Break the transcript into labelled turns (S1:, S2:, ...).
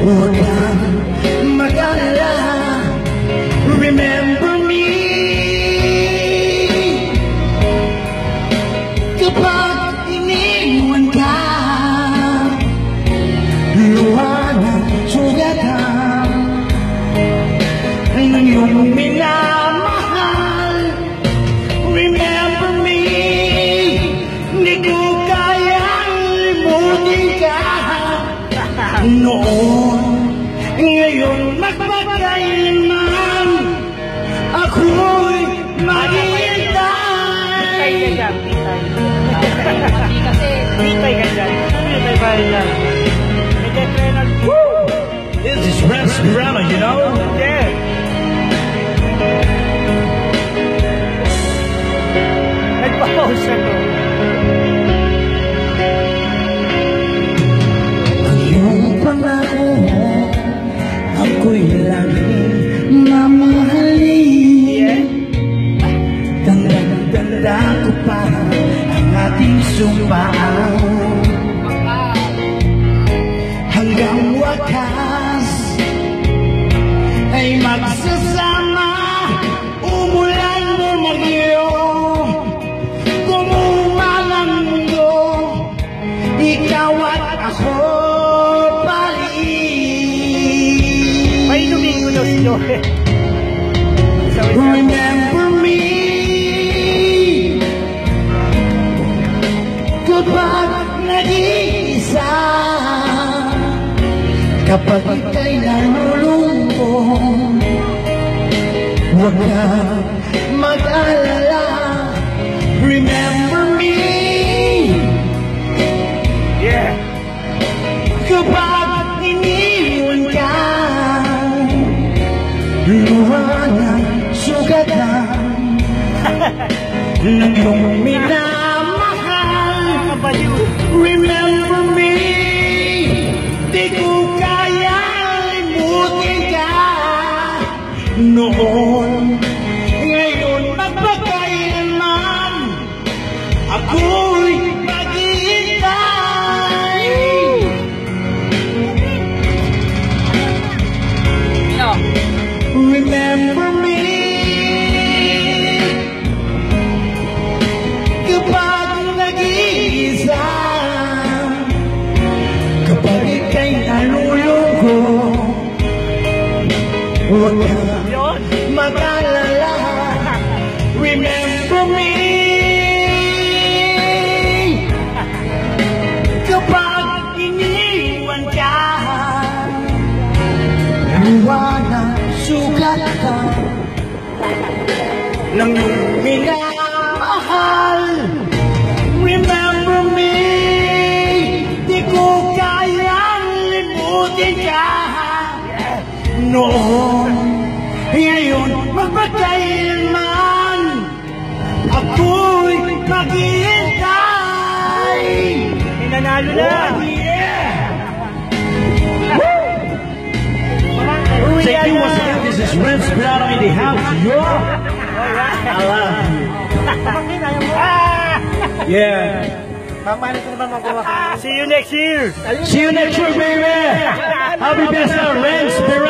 S1: Huwag kang mag-alala, remember me. Kapag iniwan ka, luha ng sugatan ng iyong minamahal. Remember me, hindi ko kayang limutin ka noon. Ngayon magpagkailanman ako'y maghihintay.
S2: Pitay ka dyan. Pitay ba yan?
S1: This is Renz Pirano, you know?
S2: Yeah. Nagpa-pause na to.
S1: Ang iyong pangako, ako'y laging mamahalin. Tanda-tanda ko pa ang ating sumpaan. Hanggang wakas ay magsasama, umulan o magyo, kumuman ang mundo, ikaw at ako paliin.
S2: May lumingo daw si Joe.
S1: Remember me, kapag nag-iisa, kapag ika'y nalulungkot, huwag kang mag-alala, remember me.
S2: Yeah.
S1: Kapag iniwan ka, luha ng sugatan ng iyong minamahal. Remember me, di ko kaya limutin ka noon. Ngayon magpagkailanman ako'y maghihintay. Remember me, kapag nag-iisa, kapag ika'y nalulungkot, huwag kang mag-alala, remember me. Kapag iniwan ka, luha ng sugatan ng iyong minamahal. Remember me, di ko kayang limutin ka noon. Ngayon magpagkailanman ako'y maghihintay.
S2: Nanalo na.
S1: Thank you once again. This is Renz Pirano in the house. I love you. Yeah.
S2: See you next year.
S1: See you next year, baby. Happy birthday, Renz Pirano.